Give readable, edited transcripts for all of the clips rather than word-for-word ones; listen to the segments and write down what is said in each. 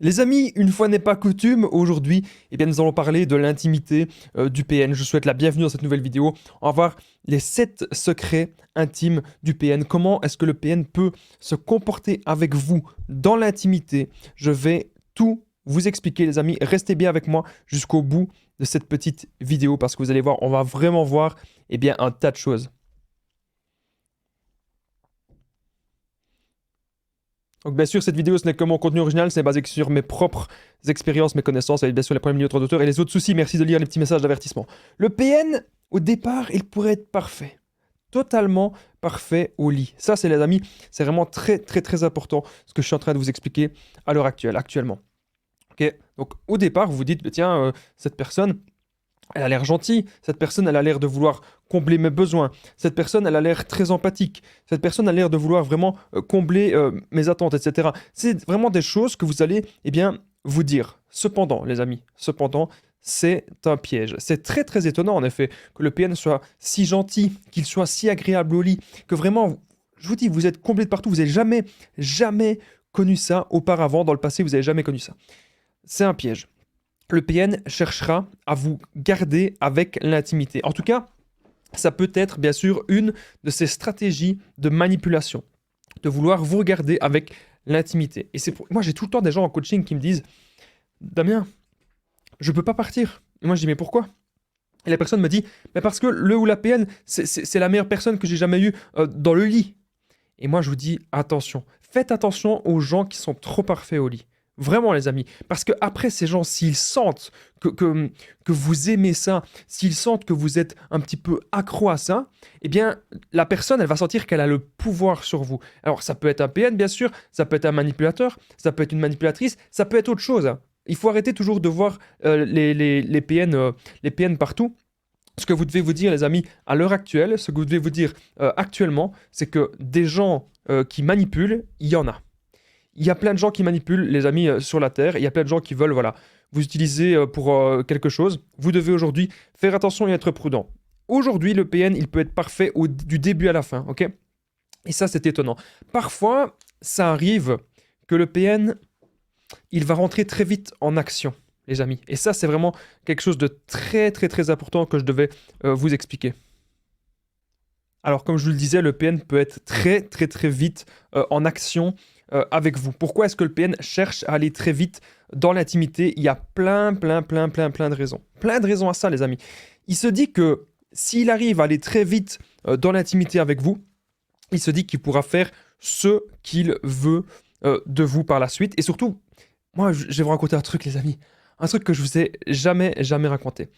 Les amis, une fois n'est pas coutume, aujourd'hui, nous allons parler de l'intimité du PN. Je vous souhaite la bienvenue dans cette nouvelle vidéo. On va voir les 7 secrets intimes du PN. Comment est-ce que le PN peut se comporter avec vous dans l'intimité? Je vais tout vous expliquer, les amis. Restez bien avec moi jusqu'au bout de cette petite vidéo parce que vous allez voir, on va vraiment voir un tas de choses. Donc bien sûr, cette vidéo, ce n'est que mon contenu original, c'est basé sur mes propres expériences, mes connaissances, avec bien sûr les premiers livres d'auteur et les autres soucis. Merci de lire les petits messages d'avertissement. Le PN, au départ, il pourrait être parfait. Totalement parfait au lit. Ça, c'est les amis, c'est vraiment très très très important ce que je suis en train de vous expliquer à l'heure actuelle, actuellement. Ok. Donc au départ, vous vous dites, tiens, cette personne, elle a l'air gentille, cette personne, elle a l'air de vouloir combler mes besoins, cette personne, elle a l'air très empathique, cette personne a l'air de vouloir vraiment combler mes attentes, etc. C'est vraiment des choses que vous allez, vous dire. Cependant, les amis, c'est un piège. C'est très très étonnant, en effet, que le PN soit si gentil, qu'il soit si agréable au lit, que vraiment, je vous dis, vous êtes comblé de partout, vous n'avez jamais connu ça auparavant, dans le passé, vous n'avez jamais connu ça. C'est un piège. Le PN cherchera à vous garder avec l'intimité. En tout cas, ça peut être bien sûr une de ces stratégies de manipulation, de vouloir vous regarder avec l'intimité. Et moi, j'ai tout le temps des gens en coaching qui me disent, Damien, je peux pas partir. Et moi, je dis, mais pourquoi? Et la personne me dit, mais parce que le ou la PN, c'est la meilleure personne que j'ai jamais eue dans le lit. Et moi, je vous dis, attention, faites attention aux gens qui sont trop parfaits au lit. Vraiment, les amis. Parce que après, ces gens, s'ils sentent que vous aimez ça, s'ils sentent que vous êtes un petit peu accro à ça, la personne, elle va sentir qu'elle a le pouvoir sur vous. Alors, ça peut être un PN, bien sûr, ça peut être un manipulateur, ça peut être une manipulatrice, ça peut être autre chose, hein. Il faut arrêter toujours de voir les PN partout. Ce que vous devez vous dire, les amis, à l'heure actuelle, ce que vous devez vous dire actuellement, c'est que des gens qui manipulent, il y en a. Il y a plein de gens qui manipulent, les amis, sur la Terre. Il y a plein de gens qui veulent, voilà, vous utiliser pour quelque chose. Vous devez aujourd'hui faire attention et être prudent. Aujourd'hui, le PN, il peut être parfait du début à la fin, ok? Et ça, c'est étonnant. Parfois, ça arrive que le PN, il va rentrer très vite en action, les amis. Et ça, c'est vraiment quelque chose de très, très, très important que je devais vous expliquer. Alors, comme je vous le disais, le PN peut être très, très, très vite en action avec vous. Pourquoi est-ce que le PN cherche à aller très vite dans l'intimité? Il y a plein de raisons. Plein de raisons à ça, les amis. Il se dit que s'il arrive à aller très vite dans l'intimité avec vous, il se dit qu'il pourra faire ce qu'il veut de vous par la suite. Et surtout, moi, je vais vous raconter un truc, les amis. Un truc que je vous ai jamais raconté.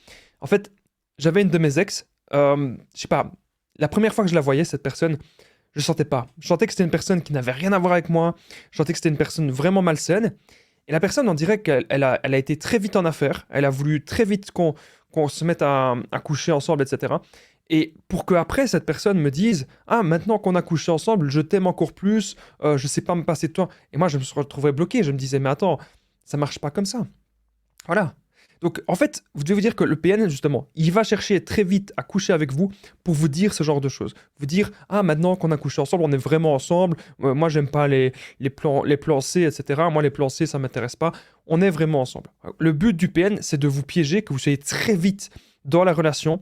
En fait, j'avais une de mes ex, je sais pas, la première fois que je la voyais, cette personne, je sentais pas. Je sentais que c'était une personne qui n'avait rien à voir avec moi. Je sentais que c'était une personne vraiment malsaine. Et la personne, on dirait qu'elle elle a été très vite en affaire. Elle a voulu très vite qu'on se mette à coucher ensemble, etc. Et pour que après cette personne me dise, ah, maintenant qu'on a couché ensemble, je t'aime encore plus, je sais pas me passer de toi. Et moi, je me suis retrouvé bloqué. Je me disais, mais attends, ça marche pas comme ça. Voilà. Donc, en fait, vous devez vous dire que le PN, justement, il va chercher très vite à coucher avec vous pour vous dire ce genre de choses. Vous dire, ah, maintenant qu'on a couché ensemble, on est vraiment ensemble. Moi, j'aime pas les plans C, etc. Moi, les plans C, ça m'intéresse pas. On est vraiment ensemble. Le but du PN, c'est de vous piéger, que vous soyez très vite dans la relation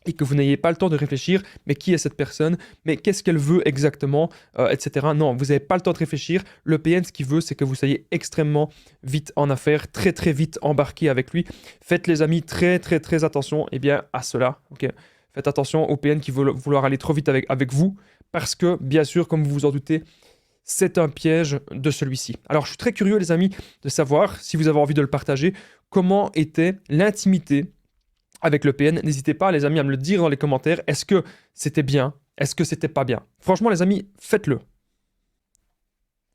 et que vous n'ayez pas le temps de réfléchir, mais qui est cette personne, mais qu'est-ce qu'elle veut exactement, etc. Non, vous n'avez pas le temps de réfléchir. Le PN, ce qu'il veut, c'est que vous soyez extrêmement vite en affaires, très très vite embarqué avec lui. Faites, les amis, très très très attention à cela. Okay. Faites attention au PN qui veut vouloir aller trop vite avec vous, parce que, bien sûr, comme vous vous en doutez, c'est un piège de celui-ci. Alors, je suis très curieux, les amis, de savoir, si vous avez envie de le partager, comment était l'intimité avec le PN. N'hésitez pas, les amis, à me le dire dans les commentaires. Est-ce que c'était bien? Est-ce que c'était pas bien? Franchement, les amis, faites-le. Vous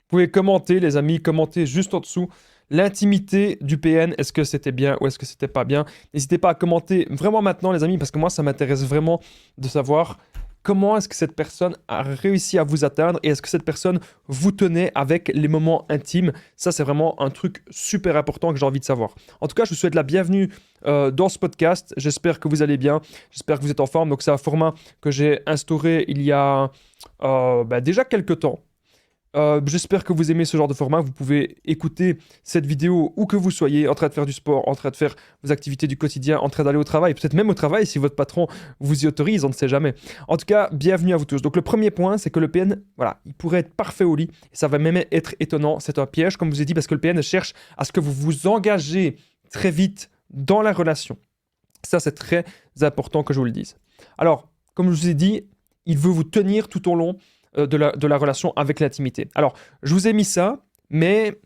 pouvez commenter, les amis, commentez juste en dessous l'intimité du PN. Est-ce que c'était bien ou est-ce que c'était pas bien? N'hésitez pas à commenter vraiment maintenant, les amis, parce que moi, ça m'intéresse vraiment de savoir comment est-ce que cette personne a réussi à vous atteindre et est-ce que cette personne vous tenait avec les moments intimes? Ça, c'est vraiment un truc super important que j'ai envie de savoir. En tout cas, je vous souhaite la bienvenue dans ce podcast. J'espère que vous allez bien. J'espère que vous êtes en forme. Donc, c'est un format que j'ai instauré il y a déjà quelques temps. J'espère que vous aimez ce genre de format. Vous pouvez écouter cette vidéo où que vous soyez, en train de faire du sport, en train de faire vos activités du quotidien, en train d'aller au travail, peut-être même au travail si votre patron vous y autorise, on ne sait jamais. En tout cas, bienvenue à vous tous. Donc le premier point, c'est que le PN, voilà, il pourrait être parfait au lit. Et ça va même être étonnant. C'est un piège, comme je vous ai dit, parce que le PN cherche à ce que vous vous engagez très vite dans la relation. Ça, c'est très important que je vous le dise. Alors, comme je vous ai dit, il veut vous tenir tout au long de la relation avec l'intimité. Alors, je vous ai mis ça, mais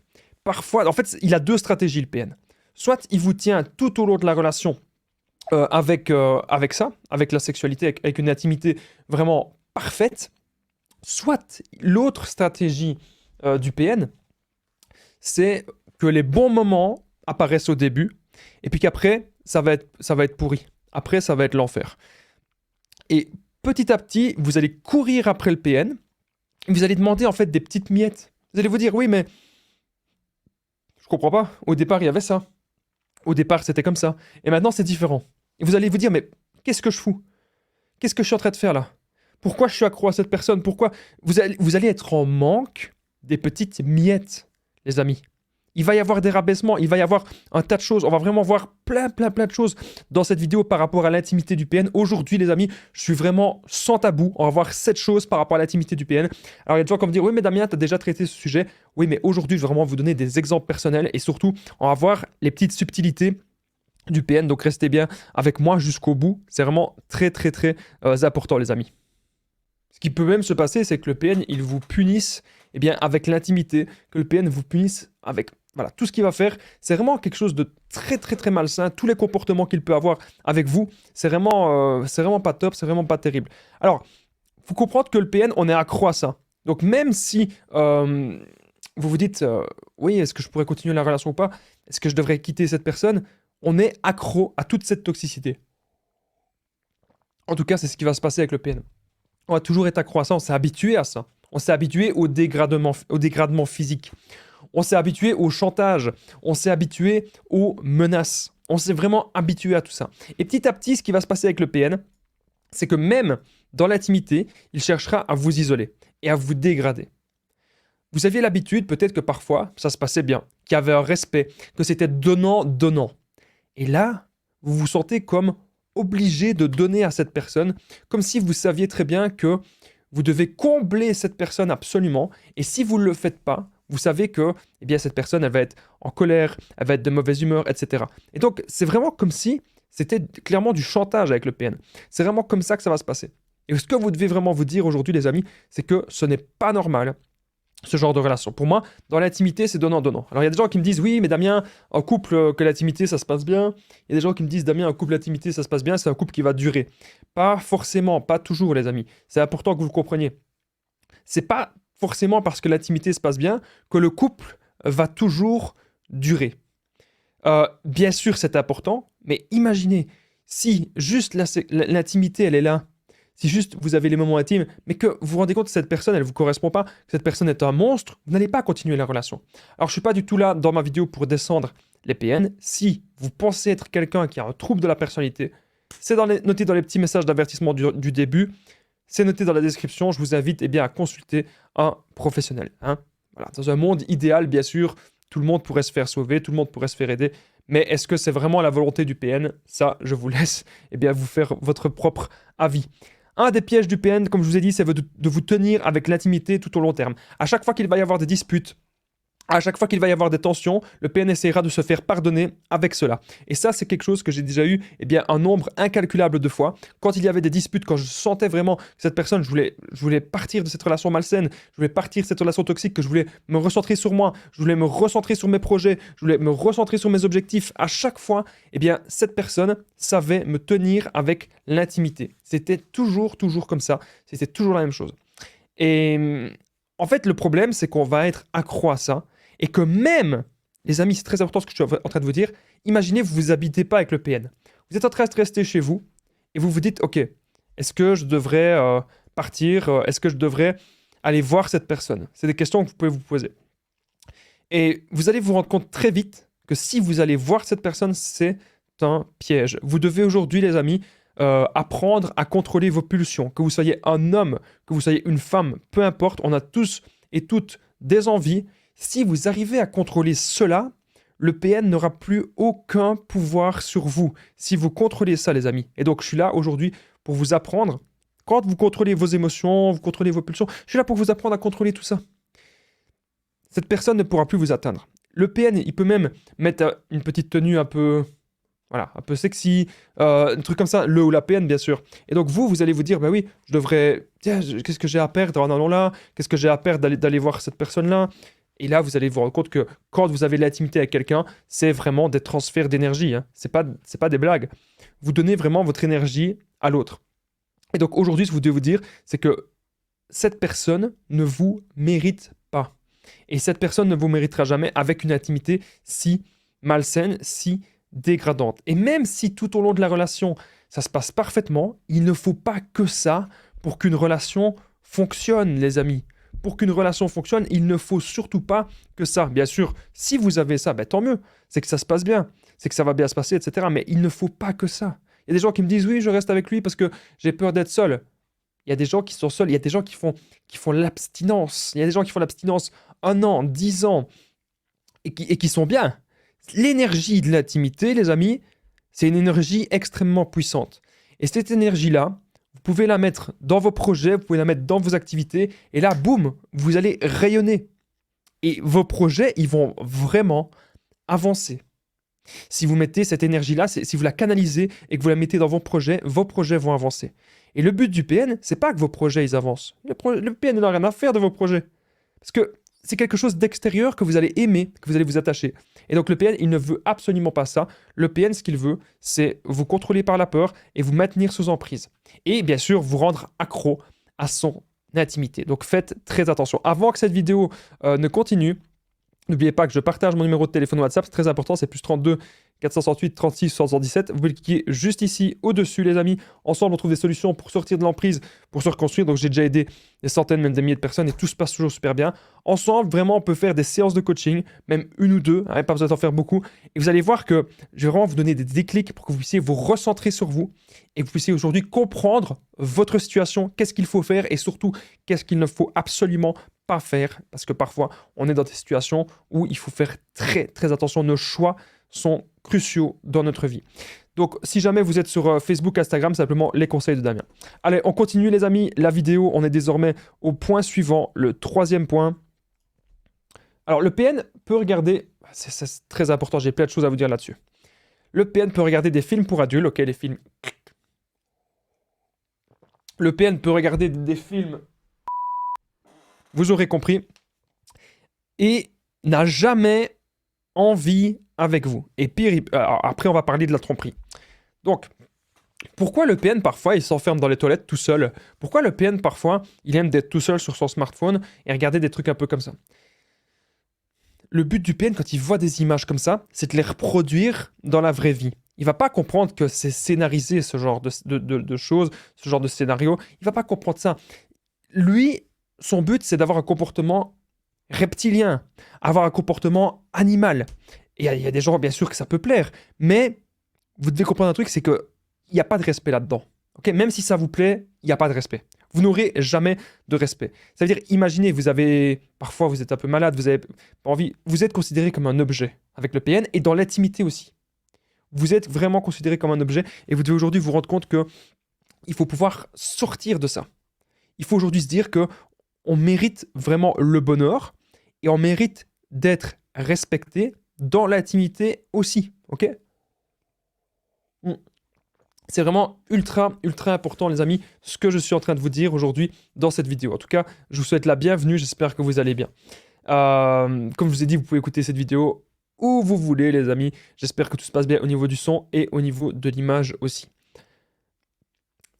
parfois, en fait, il a deux stratégies, le PN. Soit il vous tient tout au long de la relation avec ça, avec la sexualité, avec une intimité vraiment parfaite. Soit l'autre stratégie du PN, c'est que les bons moments apparaissent au début, et puis qu'après, ça va être pourri. Après, ça va être l'enfer. Et petit à petit, vous allez courir après le PN, et vous allez demander en fait des petites miettes. Vous allez vous dire, oui, mais je comprends pas. Au départ, il y avait ça. Au départ, c'était comme ça. Et maintenant, c'est différent. Et vous allez vous dire, mais qu'est-ce que je fous? Qu'est-ce que je suis en train de faire là? Pourquoi je suis accro à cette personne? Pourquoi vous allez être en manque des petites miettes, les amis. Il va y avoir des rabaissements, il va y avoir un tas de choses. On va vraiment voir plein de choses dans cette vidéo par rapport à l'intimité du PN. Aujourd'hui, les amis, je suis vraiment sans tabou. On va voir 7 choses par rapport à l'intimité du PN. Alors, il y a des gens qui vont me dire, oui, mais Damien, tu as déjà traité ce sujet. Oui, mais aujourd'hui, je vais vraiment vous donner des exemples personnels et surtout, on va voir les petites subtilités du PN. Donc, restez bien avec moi jusqu'au bout. C'est vraiment très important, les amis. Ce qui peut même se passer, c'est que le PN, il vous punisse avec l'intimité, que le PN vous punisse avec tout ce qu'il va faire. C'est vraiment quelque chose de très malsain. Tous les comportements qu'il peut avoir avec vous, c'est vraiment pas top, c'est vraiment pas terrible. Alors, il faut comprendre que le PN, on est accro à ça. Donc même si vous vous dites, oui, est-ce que je pourrais continuer la relation ou pas? Est-ce que je devrais quitter cette personne? On est accro à toute cette toxicité. En tout cas, c'est ce qui va se passer avec le PN. On va toujours être accro à ça, on s'est habitué à ça. On s'est habitué au dégradement physique. On s'est habitué au chantage. On s'est habitué aux menaces. On s'est vraiment habitué à tout ça. Et petit à petit, ce qui va se passer avec le PN, c'est que même dans l'intimité, il cherchera à vous isoler et à vous dégrader. Vous aviez l'habitude, peut-être que parfois, ça se passait bien, qu'il y avait un respect, que c'était donnant-donnant. Et là, vous vous sentez comme obligé de donner à cette personne, comme si vous saviez très bien que vous devez combler cette personne absolument, et si vous ne le faites pas, vous savez que cette personne, elle va être en colère, elle va être de mauvaise humeur, etc. Et donc, c'est vraiment comme si c'était clairement du chantage avec le PN. C'est vraiment comme ça que ça va se passer. Et ce que vous devez vraiment vous dire aujourd'hui, les amis, c'est que ce n'est pas normal, ce genre de relation. Pour moi, dans l'intimité, c'est donnant-donnant. Alors, il y a des gens qui me disent, oui, mais Damien, un couple, que l'intimité, ça se passe bien. Il y a des gens qui me disent, Damien, un couple, l'intimité, ça se passe bien, c'est un couple qui va durer. Pas forcément, pas toujours, les amis. C'est important que vous le compreniez. C'est pas forcément parce que l'intimité se passe bien que le couple va toujours durer. Bien sûr, c'est important, mais imaginez, si juste l'intimité, elle est là, si juste vous avez les moments intimes, mais que vous vous rendez compte que cette personne, elle ne vous correspond pas, que cette personne est un monstre, vous n'allez pas continuer la relation. Alors, je ne suis pas du tout là dans ma vidéo pour descendre les PN. Si vous pensez être quelqu'un qui a un trouble de la personnalité, c'est noté dans les petits messages d'avertissement du début, c'est noté dans la description. Je vous invite à consulter un professionnel. Voilà. Dans un monde idéal, bien sûr, tout le monde pourrait se faire sauver, tout le monde pourrait se faire aider, mais est-ce que c'est vraiment la volonté du PN? Ça, je vous laisse vous faire votre propre avis. Un des pièges du PN, comme je vous ai dit, c'est de vous tenir avec l'intimité tout au long terme. À chaque fois qu'il va y avoir des disputes, à chaque fois qu'il va y avoir des tensions, le PN essaiera de se faire pardonner avec cela. Et ça, c'est quelque chose que j'ai déjà eu un nombre incalculable de fois. Quand il y avait des disputes, quand je sentais vraiment que cette personne, je voulais partir de cette relation malsaine, je voulais partir de cette relation toxique, que je voulais me recentrer sur moi, je voulais me recentrer sur mes projets, je voulais me recentrer sur mes objectifs. À chaque fois, cette personne savait me tenir avec l'intimité. C'était toujours comme ça. C'était toujours la même chose. Et en fait, le problème, c'est qu'on va être accro à ça. Et que même, les amis, c'est très important ce que je suis en train de vous dire, imaginez, vous vous habitez pas avec le PN. Vous êtes en train de rester chez vous et vous vous dites, ok, est-ce que je devrais partir? Est-ce que je devrais aller voir cette personne? C'est des questions que vous pouvez vous poser. Et vous allez vous rendre compte très vite que si vous allez voir cette personne, c'est un piège. Vous devez aujourd'hui, les amis, apprendre à contrôler vos pulsions. Que vous soyez un homme, que vous soyez une femme, peu importe, on a tous et toutes des envies, si vous arrivez à contrôler cela, le PN n'aura plus aucun pouvoir sur vous. Si vous contrôlez ça, les amis. Et donc, je suis là aujourd'hui pour vous apprendre. Quand vous contrôlez vos émotions, vous contrôlez vos pulsions, je suis là pour vous apprendre à contrôler tout ça. Cette personne ne pourra plus vous atteindre. Le PN, il peut même mettre une petite tenue un peu, voilà, un peu sexy, un truc comme ça, le ou la PN, bien sûr. Et donc, vous allez vous dire, bah oui, je devrais, tiens, qu'est-ce que j'ai à perdre en allant là? Qu'est-ce que j'ai à perdre d'aller voir cette personne-là? Et là, vous allez vous rendre compte que quand vous avez de l'intimité avec quelqu'un, c'est vraiment des transferts d'énergie. Hein. C'est pas des blagues. Vous donnez vraiment votre énergie à l'autre. Et donc aujourd'hui, ce que vous devez vous dire, c'est que cette personne ne vous mérite pas. Et cette personne ne vous méritera jamais avec une intimité si malsaine, si dégradante. Et même si tout au long de la relation, ça se passe parfaitement, il ne faut pas que ça pour qu'une relation fonctionne, les amis. Pour qu'une relation fonctionne, il ne faut surtout pas que ça. Bien sûr, si vous avez ça, ben, tant mieux. C'est que ça se passe bien. C'est que ça va bien se passer, etc. Mais il ne faut pas que ça. Il y a des gens qui me disent, oui, je reste avec lui parce que j'ai peur d'être seul. Il y a des gens qui sont seuls. Il y a des gens qui font l'abstinence. Il y a des gens qui font l'abstinence 1 an, 10 ans et qui sont bien. L'énergie de l'intimité, les amis, c'est une énergie extrêmement puissante. Et cette énergie-là, vous pouvez la mettre dans vos projets, vous pouvez la mettre dans vos activités, et là, boum, vous allez rayonner. Et vos projets, ils vont vraiment avancer. Si vous mettez cette énergie-là, si vous la canalisez et que vous la mettez dans vos projets vont avancer. Et le but du PN, c'est pas que vos projets, ils avancent. Le PN n'a rien à faire de vos projets. Parce que c'est quelque chose d'extérieur que vous allez aimer, que vous allez vous attacher. Et donc le PN, il ne veut absolument pas ça. Le PN, ce qu'il veut, c'est vous contrôler par la peur et vous maintenir sous emprise. Et bien sûr, vous rendre accro à son intimité. Donc faites très attention. Avant que cette vidéo ne continue, n'oubliez pas que je partage mon numéro de téléphone WhatsApp, c'est très important, c'est +32 468 36 77. Vous pouvez cliquer juste ici au-dessus, les amis. Ensemble, on trouve des solutions pour sortir de l'emprise, pour se reconstruire. Donc, j'ai déjà aidé des centaines, même des milliers de personnes et tout se passe toujours super bien. Ensemble, vraiment, on peut faire des séances de coaching, même 1 ou 2, hein, pas besoin d'en faire beaucoup. Et vous allez voir que je vais vraiment vous donner des déclics pour que vous puissiez vous recentrer sur vous et que vous puissiez aujourd'hui comprendre votre situation, qu'est-ce qu'il faut faire et surtout, qu'est-ce qu'il ne faut absolument pas faire. Parce que parfois, on est dans des situations où il faut faire très, très attention. Nos choix sont cruciaux dans notre vie. Donc, si jamais vous êtes sur Facebook, Instagram, simplement les conseils de Damien. Allez, on continue les amis, la vidéo, on est désormais au point suivant, le 3e point. Alors, le PN peut regarder, c'est très important, j'ai plein de choses à vous dire là-dessus. Le PN peut regarder des films pour adultes, ok, les films... Le PN peut regarder des films... Vous aurez compris. Et n'a jamais envie avec vous. Et pire, après on va parler de la tromperie. Donc, pourquoi le PN parfois il s'enferme dans les toilettes tout seul? Pourquoi le PN parfois il aime d'être tout seul sur son smartphone et regarder des trucs un peu comme ça? Le but du PN quand il voit des images comme ça, c'est de les reproduire dans la vraie vie. Il va pas comprendre que c'est scénarisé ce genre de choses, ce genre de scénario. Il va pas comprendre ça. Lui, son but c'est d'avoir un comportement reptilien, avoir un comportement animal. Et il y a des gens, bien sûr, que ça peut plaire, mais vous devez comprendre un truc, c'est qu'il n'y a pas de respect là-dedans. Okay, même si ça vous plaît, il n'y a pas de respect. Vous n'aurez jamais de respect. Ça veut dire, imaginez, parfois vous êtes un peu malade, vous avez pas envie, vous êtes considéré comme un objet avec le PN et dans l'intimité aussi. Vous êtes vraiment considéré comme un objet et vous devez aujourd'hui vous rendre compte qu'il faut pouvoir sortir de ça. Il faut aujourd'hui se dire que on mérite vraiment le bonheur et on mérite d'être respecté dans l'intimité aussi, ok? C'est vraiment ultra, ultra important, les amis, ce que je suis en train de vous dire aujourd'hui dans cette vidéo. En tout cas, je vous souhaite la bienvenue, j'espère que vous allez bien. Comme je vous ai dit, vous pouvez écouter cette vidéo où vous voulez, les amis. J'espère que tout se passe bien au niveau du son et au niveau de l'image aussi.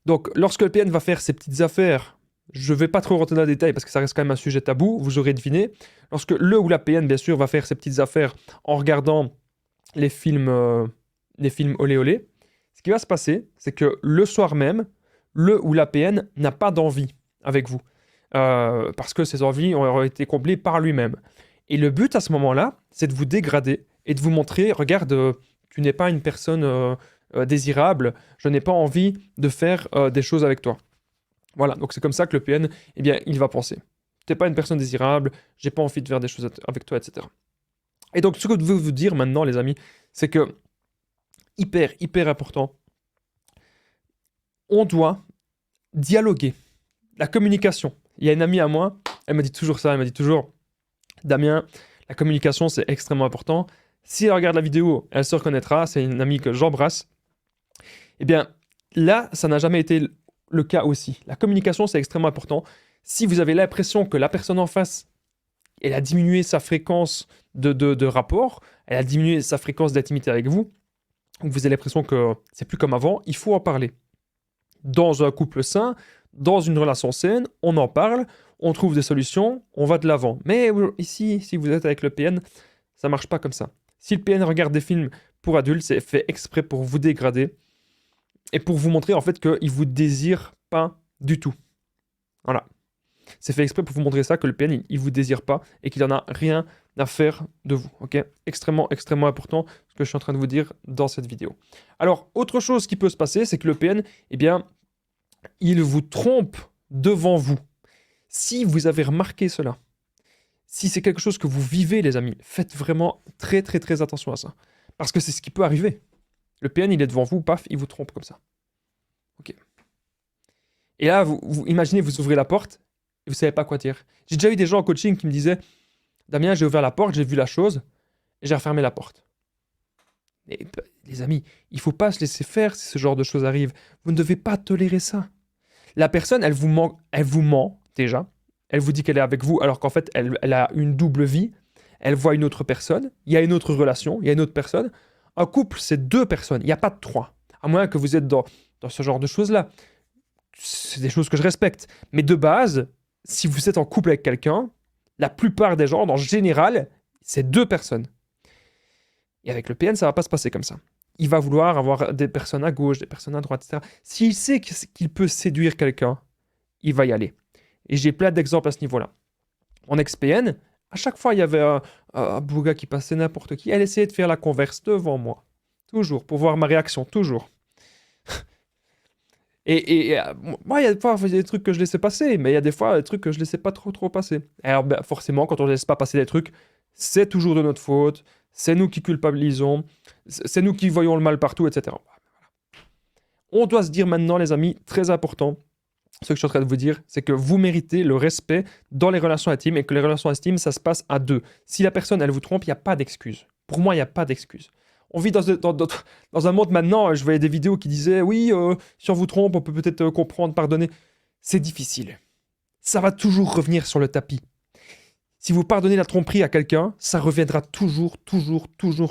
Donc, lorsque le PN va faire ses petites affaires, je ne vais pas trop rentrer dans les détails parce que ça reste quand même un sujet tabou, vous aurez deviné. Lorsque le ou la PN, bien sûr, va faire ses petites affaires en regardant les films olé olé, ce qui va se passer, c'est que le soir même, le ou la PN n'a pas d'envie avec vous. Parce que ses envies ont été comblées par lui-même. Et le but à ce moment-là, c'est de vous dégrader et de vous montrer, regarde, tu n'es pas une personne désirable, je n'ai pas envie de faire des choses avec toi. Voilà, donc c'est comme ça que le PN, eh bien, il va penser. t'es pas une personne désirable, j'ai pas envie de faire des choses avec toi, etc. Et donc, ce que je veux vous dire maintenant, les amis, c'est que, hyper important, on doit dialoguer. La communication. Il y a une amie à moi, elle me dit toujours ça, elle me dit toujours, Damien, la communication, c'est extrêmement important. Si elle regarde la vidéo, elle se reconnaîtra, c'est une amie que j'embrasse. Eh bien, là, ça n'a jamais été le cas aussi. La communication, c'est extrêmement important. Si vous avez l'impression que la personne en face, elle a diminué sa fréquence de rapport, elle a diminué sa fréquence d'intimité avec vous, ou vous avez l'impression que c'est plus comme avant, il faut en parler. Dans un couple sain, dans une relation saine, on en parle, on trouve des solutions, on va de l'avant. Mais ici, si vous êtes avec le PN, ça marche pas comme ça. Si le PN regarde des films pour adultes, c'est fait exprès pour vous dégrader et pour vous montrer en fait qu'il vous désire pas du tout. Voilà. C'est fait exprès pour vous montrer ça, que le PN, il vous désire pas et qu'il en a rien à faire de vous. Ok, extrêmement important ce que je suis en train de vous dire dans cette vidéo. Alors, autre chose qui peut se passer, c'est que le PN, eh bien, il vous trompe devant vous. Si vous avez remarqué cela, si c'est quelque chose que vous vivez, les amis, faites vraiment très attention à ça. Parce que c'est ce qui peut arriver. Le PN, il est devant vous, paf, il vous trompe comme ça. Ok. Et là, vous imaginez, vous ouvrez la porte et vous savez pas quoi dire. J'ai déjà eu des gens en coaching qui me disaient, Damien, j'ai ouvert la porte, j'ai vu la chose et j'ai refermé la porte. Et, les amis, il faut pas se laisser faire si ce genre de choses arrive. Vous ne devez pas tolérer ça. La personne, elle vous ment déjà. Elle vous dit qu'elle est avec vous alors qu'en fait, elle a une double vie. Elle voit une autre personne. Il y a une autre relation. Il y a une autre personne. Un couple, c'est 2 personnes. Il n'y a pas de 3. À moins que vous êtes dans ce genre de choses-là. C'est des choses que je respecte. Mais de base, si vous êtes en couple avec quelqu'un, la plupart des gens, en général, c'est 2 personnes. Et avec le PN, ça ne va pas se passer comme ça. Il va vouloir avoir des personnes à gauche, des personnes à droite, etc. S'il sait qu'il peut séduire quelqu'un, il va y aller. Et j'ai plein d'exemples à ce niveau-là. En ex-PN, à chaque fois, il y avait un beau gars qui passait n'importe qui. Elle essayait de faire la converse devant moi. Toujours, pour voir ma réaction, toujours. Et moi, il y a des fois des trucs que je laissais passer, mais il y a des fois des trucs que je laissais pas trop passer. Alors, ben, forcément, quand on ne laisse pas passer des trucs, c'est toujours de notre faute, c'est nous qui culpabilisons, c'est nous qui voyons le mal partout, etc. On doit se dire maintenant, les amis, très important, ce que je suis en train de vous dire, c'est que vous méritez le respect dans les relations intimes et que les relations intimes, ça se passe à 2. Si la personne, elle vous trompe, il n'y a pas d'excuse. Pour moi, il n'y a pas d'excuse. On vit dans un monde maintenant, je voyais des vidéos qui disaient, oui, si on vous trompe, on peut peut-être comprendre, pardonner. C'est difficile. Ça va toujours revenir sur le tapis. Si vous pardonnez la tromperie à quelqu'un, ça reviendra toujours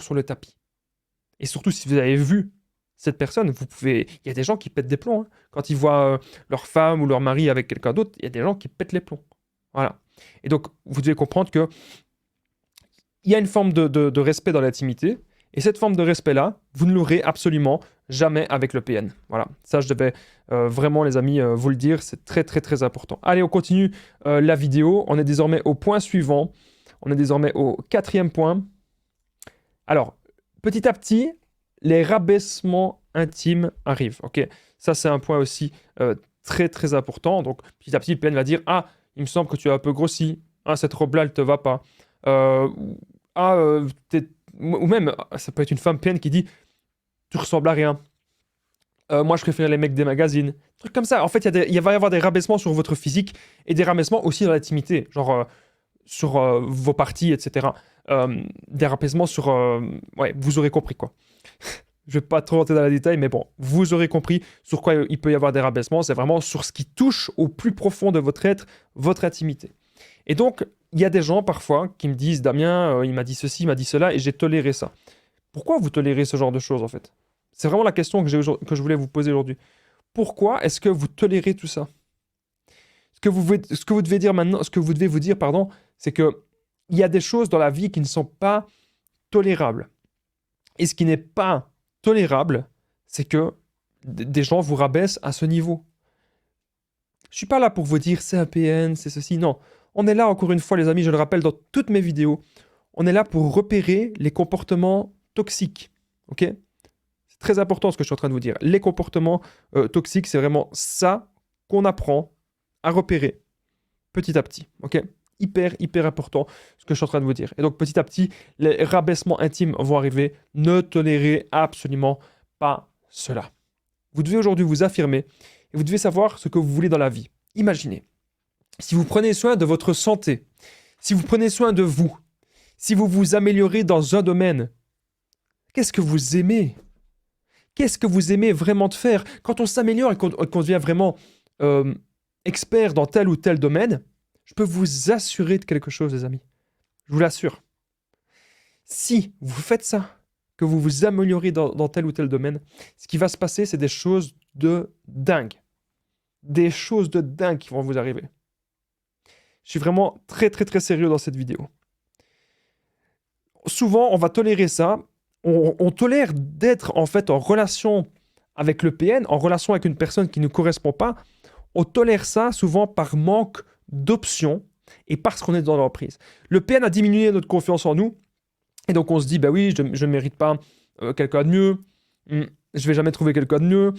sur le tapis. Et surtout, si vous avez vu cette personne, vous pouvez... Il y a des gens qui pètent des plombs. Hein. Quand ils voient leur femme ou leur mari avec quelqu'un d'autre, il y a des gens qui pètent les plombs. Voilà. Et donc, vous devez comprendre que il y a une forme de respect dans l'intimité. Et cette forme de respect-là, vous ne l'aurez absolument jamais avec le PN. Voilà, ça je devais vraiment les amis vous le dire, c'est très important. Allez, on continue la vidéo, on est désormais au point suivant, on est désormais au 4e point. Alors, petit à petit, les rabaissements intimes arrivent, ok. Ça c'est un point aussi très important, donc petit à petit le PN va dire, ah, il me semble que tu as un peu grossi, ah, cette robe-là elle te va pas, ou même, ça peut être une femme PN qui dit tu ressembles à rien. Moi, je préfère les mecs des magazines. Trucs comme ça. En fait, il va y avoir des rabaissements sur votre physique et des rabaissements aussi dans l'intimité, genre sur vos parties, etc. Des rabaissements sur... ouais, vous aurez compris quoi. Je vais pas trop rentrer dans les détails, mais bon, vous aurez compris sur quoi il peut y avoir des rabaissements. C'est vraiment sur ce qui touche au plus profond de votre être, votre intimité. Et donc, il y a des gens parfois qui me disent « Damien, il m'a dit ceci, il m'a dit cela, et j'ai toléré ça. » Pourquoi vous tolérez ce genre de choses, en fait? C'est vraiment la question que je voulais vous poser aujourd'hui. Pourquoi est-ce que vous tolérez tout ça? Ce que vous devez dire maintenant, ce que vous devez vous dire, pardon, c'est que il y a des choses dans la vie qui ne sont pas tolérables. Et ce qui n'est pas tolérable, c'est que des gens vous rabaissent à ce niveau. Je suis pas là pour vous dire c'est un PN, c'est ceci, non. On est là, encore une fois, les amis, je le rappelle dans toutes mes vidéos, on est là pour repérer les comportements toxiques. Ok? C'est très important ce que je suis en train de vous dire. Les comportements toxiques, c'est vraiment ça qu'on apprend à repérer. petit à petit, ok? Hyper important ce que je suis en train de vous dire. Et donc petit à petit, les rabaissements intimes vont arriver. Ne tolérez absolument pas cela. Vous devez aujourd'hui vous affirmer et vous devez savoir ce que vous voulez dans la vie. Imaginez, si vous prenez soin de votre santé, si vous prenez soin de vous, si vous vous améliorez dans un domaine, qu'est-ce que vous aimez? Qu'est-ce que vous aimez vraiment de faire? Quand on s'améliore et qu'on devient vraiment expert dans tel ou tel domaine, je peux vous assurer de quelque chose, les amis. Je vous l'assure. Si vous faites ça, que vous vous améliorez dans tel ou tel domaine, ce qui va se passer, c'est des choses de dingue. Des choses de dingue qui vont vous arriver. Je suis vraiment très sérieux dans cette vidéo. Souvent, on va tolérer ça. On tolère d'être en fait en relation avec le PN, en relation avec une personne qui ne correspond pas. On tolère ça souvent par manque d'options et parce qu'on est dans l'emprise. Le PN a diminué notre confiance en nous et donc on se dit, bah oui, je ne mérite pas quelqu'un de mieux, je vais jamais trouver quelqu'un de mieux,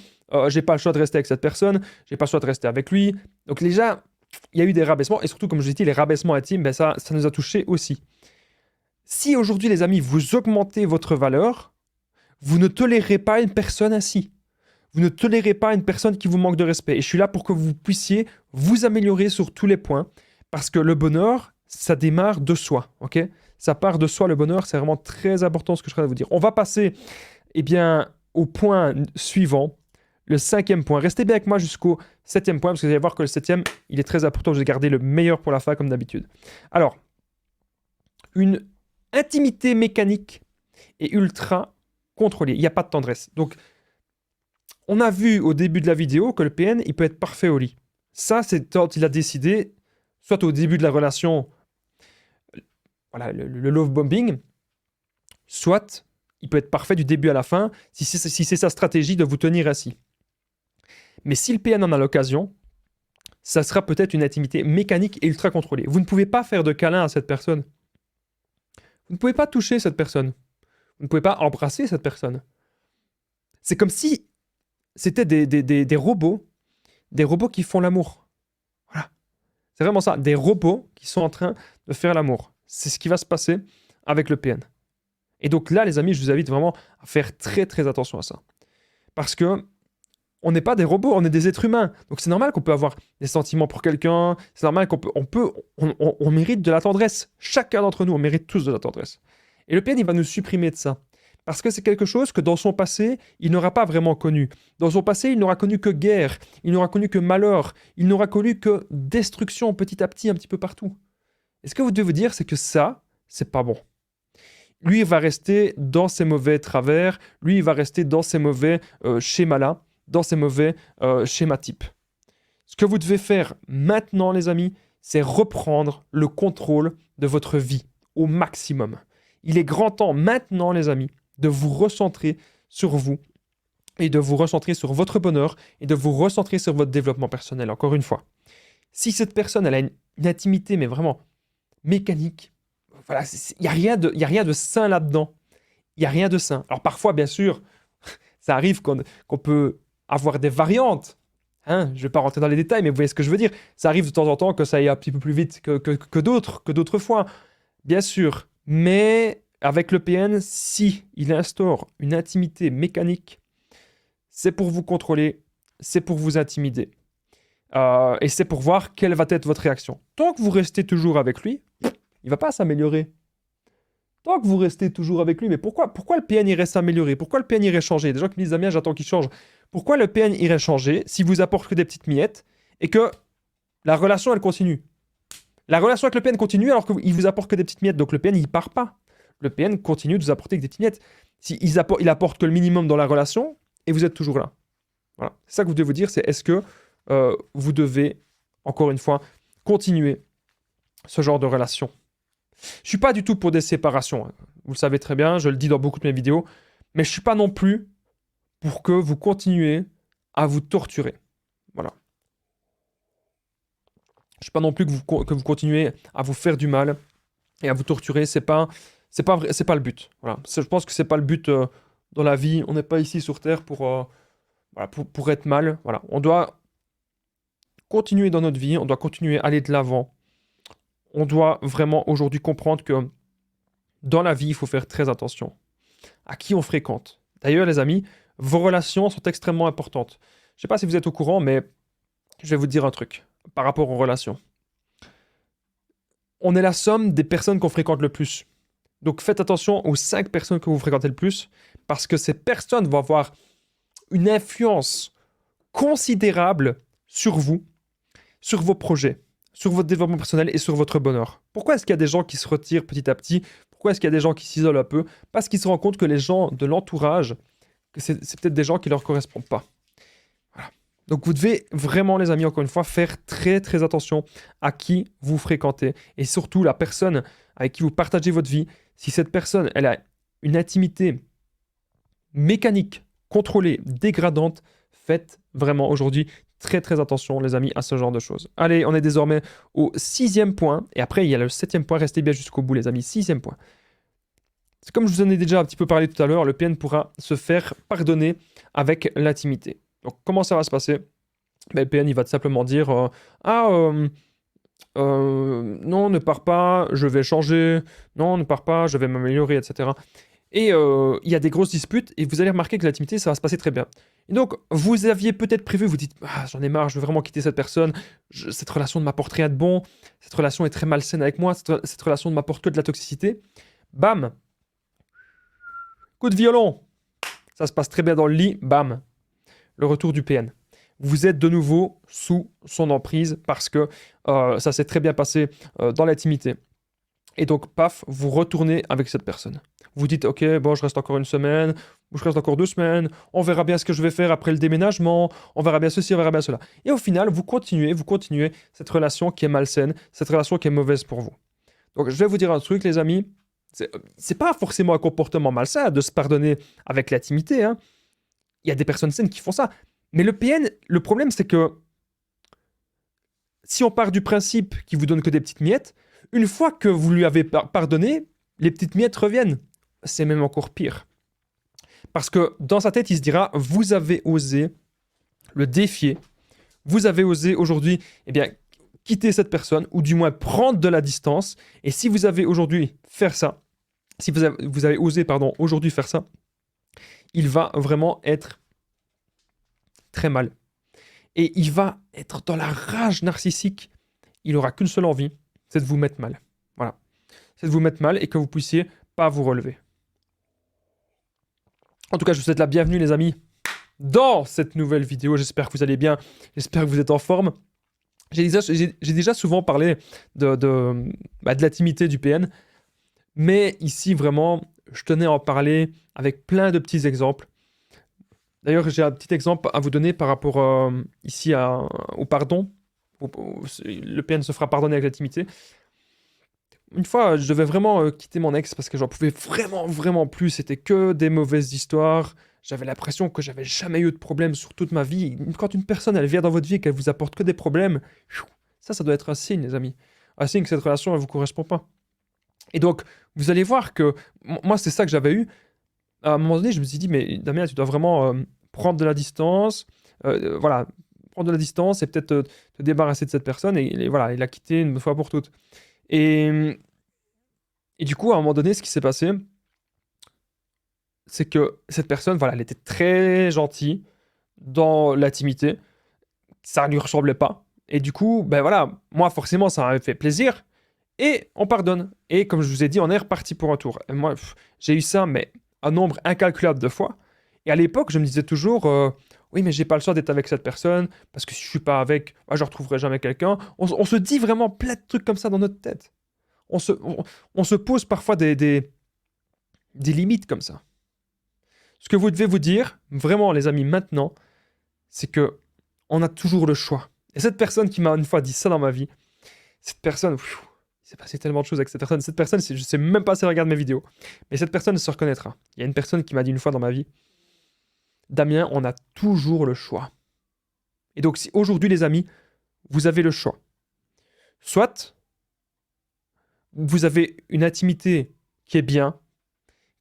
j'ai pas le choix de rester avec cette personne, j'ai pas le choix de rester avec lui. Donc déjà, il y a eu des rabaissements et surtout, comme je l'ai dit, les rabaissements intimes, ben ça nous a touchés aussi. Si aujourd'hui, les amis, vous augmentez votre valeur, vous ne tolérez pas une personne ainsi. Vous ne tolérez pas une personne qui vous manque de respect. Et je suis là pour que vous puissiez vous améliorer sur tous les points. Parce que le bonheur, ça démarre de soi. Ok? Ça part de soi, le bonheur. C'est vraiment très important ce que je suis en train de vous dire. On va passer au point suivant, le 5e point. Restez bien avec moi jusqu'au 7e point, parce que vous allez voir que le 7e, il est très important. Je vais garder le meilleur pour la fin, comme d'habitude. Alors, une intimité mécanique et ultra contrôlée. Il n'y a pas de tendresse. Donc, on a vu au début de la vidéo que le PN, il peut être parfait au lit. Ça, c'est quand il a décidé, soit au début de la relation, voilà, le love bombing, soit il peut être parfait du début à la fin, si c'est sa stratégie de vous tenir assis. Mais si le PN en a l'occasion, ça sera peut-être une intimité mécanique et ultra contrôlée. Vous ne pouvez pas faire de câlin à cette personne. Vous ne pouvez pas toucher cette personne. Vous ne pouvez pas embrasser cette personne. C'est comme si c'était des robots qui font l'amour. Voilà. C'est vraiment ça, des robots qui sont en train de faire l'amour. C'est ce qui va se passer avec le PN. Et donc là, les amis, je vous invite vraiment à faire très attention à ça. Parce que on n'est pas des robots, on est des êtres humains. Donc c'est normal qu'on peut avoir des sentiments pour quelqu'un, c'est normal on mérite de la tendresse. Chacun d'entre nous, on mérite tous de la tendresse. Et le PN, il va nous supprimer de ça. Parce que c'est quelque chose que dans son passé, il n'aura pas vraiment connu. Dans son passé, il n'aura connu que guerre, il n'aura connu que malheur, il n'aura connu que destruction petit à petit, un petit peu partout. Et ce que vous devez vous dire, c'est que ça, c'est pas bon. Lui, il va rester dans ses mauvais travers, lui, il va rester dans ses mauvais schémas-là, dans ces mauvais schémas types. Ce que vous devez faire maintenant, les amis, c'est reprendre le contrôle de votre vie au maximum. Il est grand temps maintenant, les amis, de vous recentrer sur vous et de vous recentrer sur votre bonheur et de vous recentrer sur votre développement personnel. Encore une fois, si cette personne elle a une intimité, mais vraiment mécanique, voilà, il n'y a rien de sain là-dedans. Il n'y a rien de sain. Alors parfois, bien sûr, ça arrive qu'on peut avoir des variantes. Hein, je ne vais pas rentrer dans les détails, mais vous voyez ce que je veux dire. Ça arrive de temps en temps que ça aille un petit peu plus vite que d'autres fois. Bien sûr. Mais avec le PN, si il instaure une intimité mécanique, c'est pour vous contrôler, c'est pour vous intimider. Et c'est pour voir quelle va être votre réaction. Tant que vous restez toujours avec lui, il ne va pas s'améliorer. Tant que vous restez toujours avec lui, mais pourquoi le PN irait s'améliorer? Pourquoi le PN irait changer? Des gens qui me disent, Damien, j'attends qu'il change. Pourquoi le PN irait changer si vous apporte que des petites miettes et que la relation, elle continue? La relation avec le PN continue alors qu'il vous apporte que des petites miettes. Donc le PN, il part pas. Le PN continue de vous apporter que des petites miettes. Il apporte que le minimum dans la relation et vous êtes toujours là. Voilà. C'est ça que vous devez vous dire, c'est est-ce que vous devez, encore une fois, continuer ce genre de relation? Je suis pas du tout pour des séparations. Vous le savez très bien, je le dis dans beaucoup de mes vidéos. Mais je suis pas non plus pour que vous continuez à vous torturer. Voilà. Je suis pas non plus que vous continuez à vous faire du mal et à vous torturer. C'est pas le but. Voilà. Je pense que c'est pas le but dans la vie. On n'est pas ici sur Terre pour être mal. Voilà. continuer dans notre vie, on doit continuer à aller de l'avant. On doit vraiment aujourd'hui comprendre que dans la vie, il faut faire très attention à qui on fréquente. D'ailleurs, les amis, vos relations sont extrêmement importantes. Je ne sais pas si vous êtes au courant, mais je vais vous dire un truc par rapport aux relations. On est la somme des personnes qu'on fréquente le plus. Donc faites attention aux 5 personnes que vous fréquentez le plus, parce que ces personnes vont avoir une influence considérable sur vous, sur vos projets, sur votre développement personnel et sur votre bonheur. Pourquoi est-ce qu'il y a des gens qui se retirent petit à petit? Pourquoi est-ce qu'il y a des gens qui s'isolent un peu? Parce qu'ils se rendent compte que les gens de l'entourage, que c'est peut-être des gens qui ne leur correspondent pas. Voilà. Donc vous devez vraiment, les amis, encore une fois, faire très très attention à qui vous fréquentez. Et surtout la personne avec qui vous partagez votre vie. Si cette personne, elle a une intimité mécanique, contrôlée, dégradante, faites vraiment aujourd'hui très très attention, les amis, à ce genre de choses. Allez, on est désormais au 6e point. Et après, il y a le 7e point. Restez bien jusqu'au bout, les amis. 6e point. C'est comme je vous en ai déjà un petit peu parlé tout à l'heure, le PN pourra se faire pardonner avec l'intimité. Donc, comment ça va se passer? Ben, le PN, il va tout simplement dire non, ne pars pas, je vais changer. Non, ne pars pas, je vais m'améliorer, etc. Et il y a des grosses disputes, et vous allez remarquer que l'intimité, ça va se passer très bien. Et donc, vous aviez peut-être prévu, vous dites, j'en ai marre, je veux vraiment quitter cette personne, cette relation ne m'apporte rien de bon, cette relation est très malsaine avec moi, cette relation ne m'apporte que de la toxicité. Bam! Coup de violon! Ça se passe très bien dans le lit, bam! Le retour du PN. Vous êtes de nouveau sous son emprise parce que ça s'est très bien passé dans l'intimité. Et donc, paf, vous retournez avec cette personne. Vous dites, ok, bon, je reste encore une semaine, ou je reste encore 2 semaines, on verra bien ce que je vais faire après le déménagement, on verra bien ceci, on verra bien cela. Et au final, vous continuez cette relation qui est malsaine, cette relation qui est mauvaise pour vous. Donc, je vais vous dire un truc, les amis, c'est pas forcément un comportement malsain de se pardonner avec l'intimité, hein. Il y a des personnes saines qui font ça. Mais le PN, le problème, c'est que si on part du principe qu'il vous donne que des petites miettes, une fois que vous lui avez pardonné, les petites miettes reviennent. C'est même encore pire. Parce que dans sa tête, il se dira, vous avez osé le défier, vous avez osé aujourd'hui, eh bien, quitter cette personne, ou du moins prendre de la distance. Et si vous avez aujourd'hui faire ça, si vous avez osé, pardon, aujourd'hui faire ça, il va vraiment être très mal. Et il va être dans la rage narcissique. Il n'aura qu'une seule envie, c'est de vous mettre mal. Voilà. C'est de vous mettre mal et que vous puissiez pas vous relever. En tout cas, je vous souhaite la bienvenue, les amis, dans cette nouvelle vidéo. J'espère que vous allez bien. J'espère que vous êtes en forme. J'ai déjà souvent parlé de l'intimité du PN. Mais ici, vraiment, je tenais à en parler avec plein de petits exemples. D'ailleurs, j'ai un petit exemple à vous donner par rapport ici au pardon. Le PN se fera pardonner avec l'intimité. Une fois, je devais vraiment quitter mon ex parce que j'en pouvais vraiment plus. C'était que des mauvaises histoires. J'avais l'impression que j'avais jamais eu de problème sur toute ma vie. Quand une personne, elle vient dans votre vie et qu'elle vous apporte que des problèmes, ça doit être un signe, les amis. Un signe que cette relation, elle vous correspond pas. Et donc, vous allez voir que moi, c'est ça que j'avais eu. À un moment donné, je me suis dit, mais Damien, tu dois vraiment prendre de la distance. Voilà, prendre de la distance et peut-être te débarrasser de cette personne. Et voilà, il a quitté une fois pour toutes. Et du coup, à un moment donné, ce qui s'est passé, c'est que cette personne, voilà, elle était très gentille dans l'intimité. Ça ne lui ressemblait pas. Et du coup, ben voilà, moi, forcément, ça m'avait fait plaisir. Et on pardonne. Et comme je vous ai dit, on est reparti pour un tour. Et moi, j'ai eu ça, mais un nombre incalculable de fois. Et à l'époque, je me disais toujours, oui, mais j'ai pas le choix d'être avec cette personne, parce que si je suis pas avec, je retrouverai jamais quelqu'un. On se dit vraiment plein de trucs comme ça dans notre tête. On se pose parfois des limites comme ça. Ce que vous devez vous dire, vraiment les amis, maintenant, c'est que on a toujours le choix. Et cette personne qui m'a une fois dit ça dans ma vie, cette personne, il s'est passé tellement de choses avec cette personne. Cette personne, je sais même pas si elle regarde mes vidéos, mais cette personne se reconnaîtra. Il y a une personne qui m'a dit une fois dans ma vie, Damien, on a toujours le choix. Et donc, si aujourd'hui, les amis, vous avez le choix, soit vous avez une intimité qui est bien,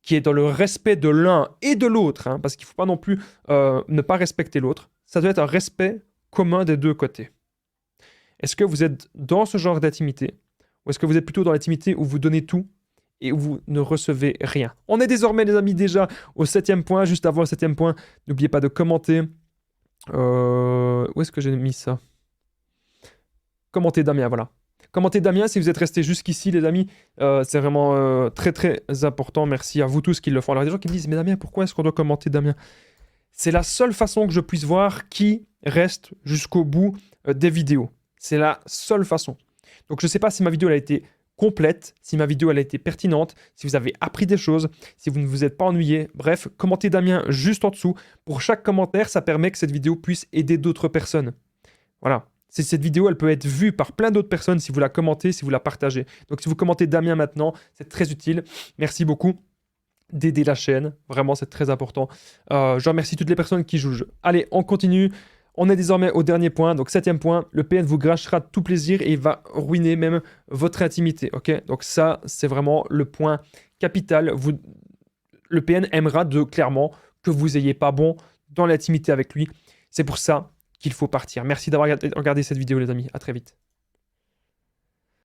qui est dans le respect de l'un et de l'autre, hein, parce qu'il ne faut pas non plus ne pas respecter l'autre. Ça doit être un respect commun des deux côtés. Est-ce que vous êtes dans ce genre d'intimité ou est-ce que vous êtes plutôt dans l'intimité où vous donnez tout et où vous ne recevez rien? On est désormais, les amis, déjà au 7e point. Juste avant le 7e point, n'oubliez pas de commenter. Où est-ce que j'ai mis ça? Commentez Damien, voilà. Commentez Damien si vous êtes resté jusqu'ici, les amis. C'est vraiment très très important. Merci à vous tous qui le font. Alors, il y a des gens qui me disent, mais Damien, pourquoi est-ce qu'on doit commenter Damien? C'est la seule façon que je puisse voir qui reste jusqu'au bout des vidéos. C'est la seule façon. Donc, je ne sais pas si ma vidéo elle a été complète, si ma vidéo elle a été pertinente, si vous avez appris des choses, si vous ne vous êtes pas ennuyé. Bref, commentez Damien juste en dessous. Pour chaque commentaire, ça permet que cette vidéo puisse aider d'autres personnes. Voilà. Cette vidéo, elle peut être vue par plein d'autres personnes si vous la commentez, si vous la partagez. Donc, si vous commentez Damien maintenant, c'est très utile. Merci beaucoup d'aider la chaîne. Vraiment, c'est très important. Je remercie toutes les personnes qui jouent le jeu. Allez, on continue. On est désormais au dernier point. Donc, 7e point, le PN vous gâchera tout plaisir et il va ruiner même votre intimité. Ok? Donc, ça, c'est vraiment le point capital. Le PN aimera clairement que vous n'ayez pas bon dans l'intimité avec lui. C'est pour ça qu'il faut partir. Merci d'avoir regardé cette vidéo, les amis. À très vite.